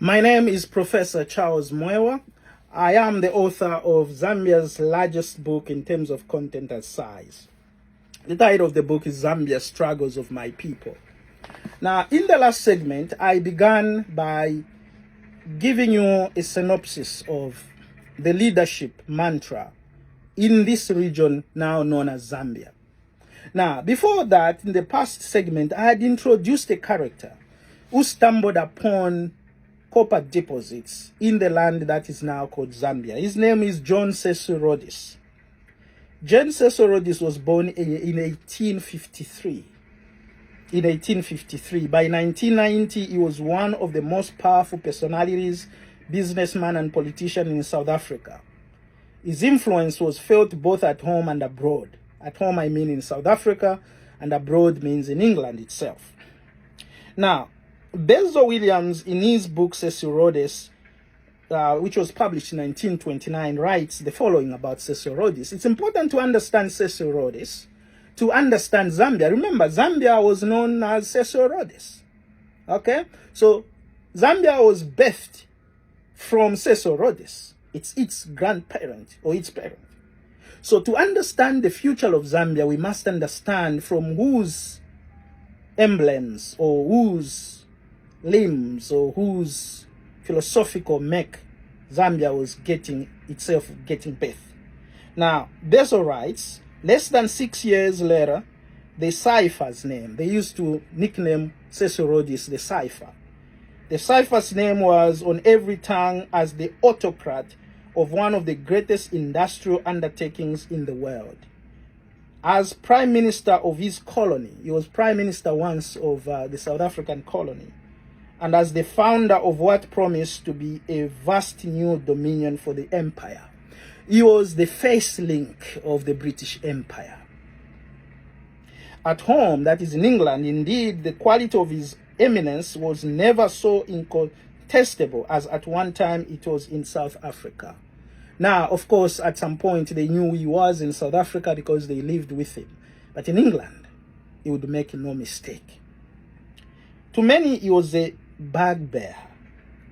My name is Professor Charles Mwewa. I am the author of Zambia's largest book in terms of content and size. The title of the book is Zambia Struggles of My People. Now, in the last segment, I began by giving you a synopsis of the leadership mantra in this region now known as Zambia. Now, before that, in the past segment, I had introduced a character who stumbled upon copper deposits in the land that is now called Zambia. His name is John Cecil Rhodes. John Cecil Rhodes was born in 1853. In 1853. By 1990, he was one of the most powerful personalities, businessman and politician in South Africa. His influence was felt both at home and abroad. At home, I mean in South Africa, and abroad means in England itself. Now, Bezo Williams, in his book Cecil Rhodes, which was published in 1929, writes the following about Cecil Rhodes. It's important to understand Cecil Rhodes to understand Zambia. Remember, Zambia was known as Cecil Rhodes. Okay? So, Zambia was birthed from Cecil Rhodes. It's its grandparent or its parent. So, to understand the future of Zambia, we must understand from whose emblems or whose limbs or whose philosophical make Zambia was getting birth. Now, Bezo writes, less than 6 years later, the cipher's name, they used to nickname Cecil Rhodes the cipher. The cipher's name was on every tongue as the autocrat of one of the greatest industrial undertakings in the world. As prime minister of his colony, he was prime minister once of the South African colony, and as the founder of what promised to be a vast new dominion for the empire. He was the first link of the British Empire. At home, that is in England, indeed, the quality of his eminence was never so incontestable as at one time it was in South Africa. Now, of course, at some point they knew he was in South Africa because they lived with him. But in England, he would make no mistake. To many, he was a bugbear,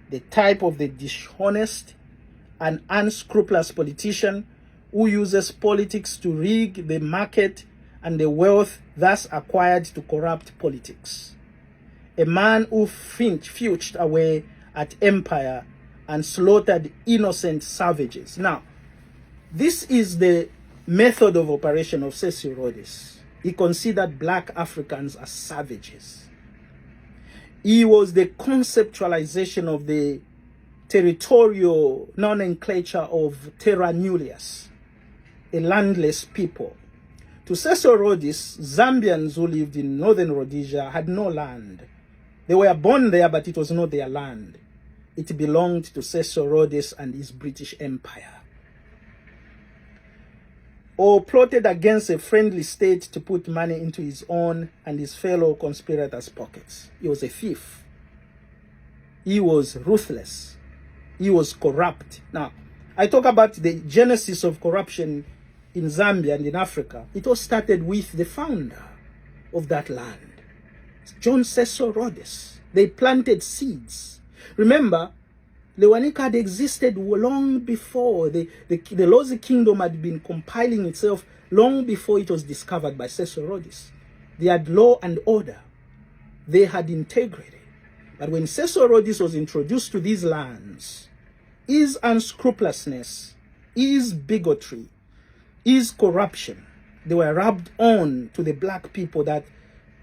the type of the dishonest and unscrupulous politician who uses politics to rig the market and the wealth thus acquired to corrupt politics. A man who filched away at empire and slaughtered innocent savages. Now, this is the method of operation of Cecil Rhodes. He considered black Africans as savages. He was the conceptualization of the territorial nomenclature of terra nullius, a landless people. To Cecil Rhodes, Zambians who lived in northern Rhodesia had no land. They were born there, but it was not their land. It belonged to Cecil Rhodes and his British Empire. Or plotted against a friendly state to put money into his own and his fellow conspirators' pockets. He was a thief. He was ruthless. He was corrupt. Now, I talk about the genesis of corruption in Zambia and in Africa. It all started with the founder of that land, John Cecil Rhodes. They planted seeds. Remember, Lewanika had existed long before. The Lozi Kingdom had been compiling itself long before it was discovered by Cecil Rhodes. They had law and order. They had integrity. But when Cecil Rhodes was introduced to these lands, his unscrupulousness, his bigotry, his corruption, they were rubbed on to the black people that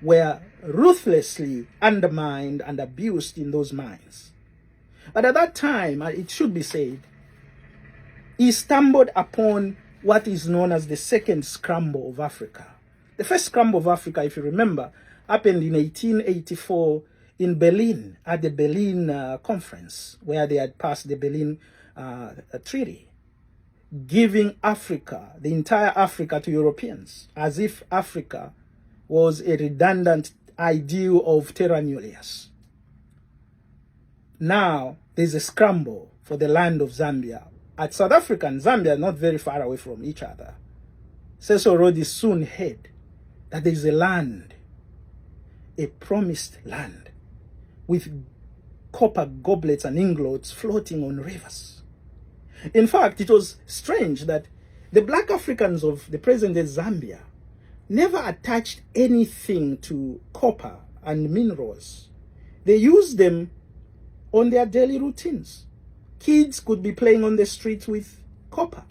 were ruthlessly undermined and abused in those mines. But at that time, it should be said, he stumbled upon what is known as the second scramble of Africa. The first scramble of Africa, if you remember, happened in 1884 in Berlin, at the Berlin Conference, where they had passed the Berlin Treaty, giving Africa, the entire Africa, to Europeans, as if Africa was a redundant ideal of terra nullius. Now, there's a scramble for the land of Zambia. At South Africa and Zambia, not very far away from each other. Cecil Rhodes soon heard that there is a land, a promised land, with copper goblets and ingots floating on rivers. In fact, it was strange that the black Africans of the present-day Zambia never attached anything to copper and minerals. They used them on their daily routines. Kids could be playing on the streets with copper.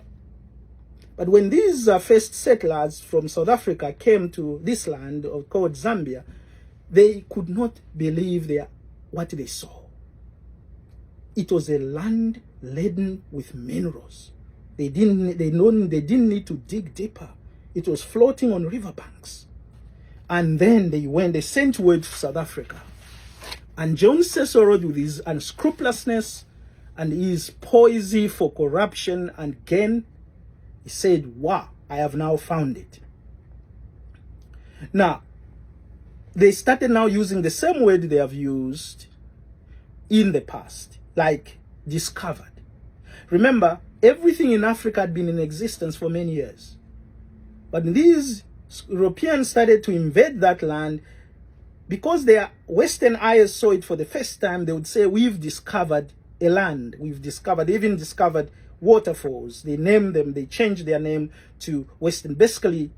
But when these first settlers from South Africa came to this land called Zambia, they could not believe what they saw. It was a land laden with minerals. They didn't need to dig deeper. It was floating on riverbanks. And then they sent word to South Africa. And John Cecil Rhodes, with his unscrupulousness and his poesy for corruption and gain, he said, wow, I have now found it. Now, they started now using the same word they have used in the past, like discovered. Remember, everything in Africa had been in existence for many years. But these Europeans started to invade that land. Because their Western eyes saw it for the first time, they would say, we've discovered a land. They even discovered waterfalls. They named them, they changed their name to Western, basically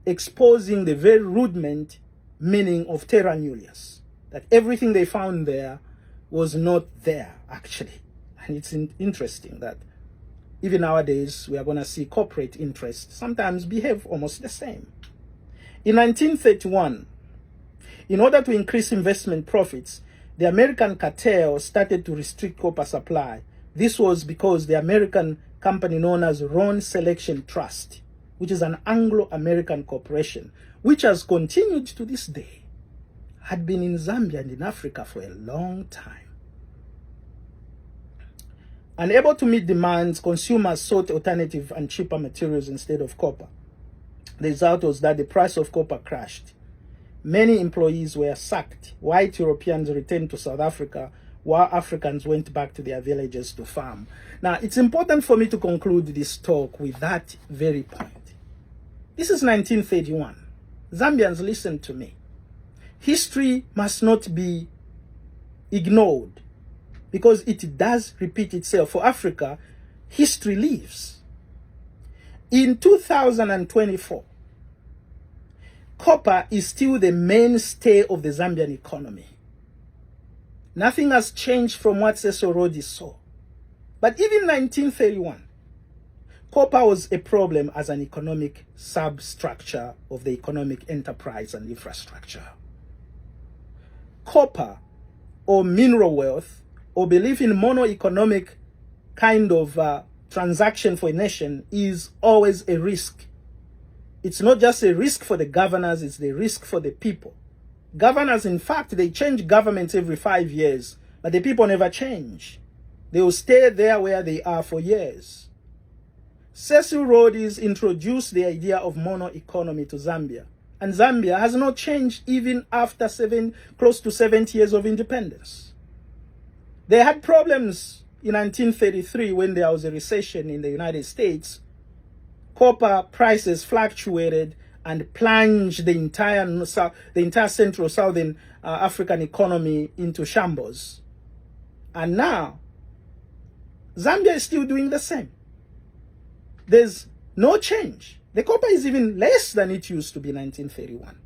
exposing the very rudiment meaning of terra nullius, that everything they found there was not there, actually. And it's interesting that even nowadays, we are going to see corporate interests sometimes behave almost the same. In 1931, in order to increase investment profits, the American cartel started to restrict copper supply. This was because the American company known as Ron Selection Trust, which is an Anglo-American corporation, which has continued to this day, had been in Zambia and in Africa for a long time. Unable to meet demands, consumers sought alternative and cheaper materials instead of copper. The result was that the price of copper crashed. Many employees were sacked. White Europeans returned to South Africa, while Africans went back to their villages to farm. Now, it's important for me to conclude this talk with that very point. This is 1931. Zambians, listen to me. History must not be ignored because it does repeat itself. For Africa, history lives. In 2024, copper is still the mainstay of the Zambian economy. Nothing has changed from what Cecil Rhodes saw. But even 1931, copper was a problem as an economic substructure of the economic enterprise and infrastructure. Copper, or mineral wealth, or belief in mono-economic kind of transaction for a nation is always a risk. It's not just a risk for the governors, it's the risk for the people. Governors, in fact, they change governments every 5 years, but the people never change. They will stay there where they are for years. Cecil Rhodes introduced the idea of mono-economy to Zambia, and Zambia has not changed even after close to 70 years of independence. They had problems in 1933 when there was a recession in the United States. Copper prices fluctuated and plunged the entire Central Southern African economy into shambles. And now, Zambia is still doing the same. There's no change. The copper is even less than it used to be in 1931.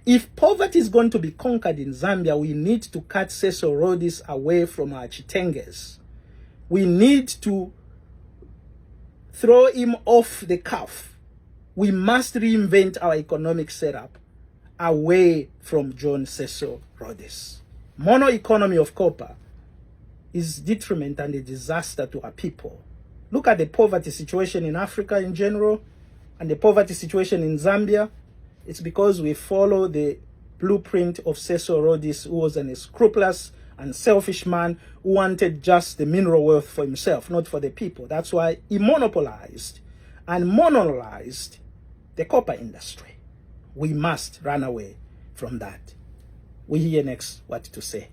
If poverty is going to be conquered in Zambia, we need to cut Cecil Rhodes away from our chitenges. We need to throw him off the cuff. We must reinvent our economic setup away from John Cecil Rhodes. Mono economy of copper is detriment and a disaster to our people. Look at the poverty situation in Africa in general and the poverty situation in Zambia. It's because we follow the blueprint of Cecil Rhodes, who was an unscrupulous and selfish man who wanted just the mineral wealth for himself, not for the people. That's why he monopolized and monopolized the copper industry. We must run away from that. We hear next what to say.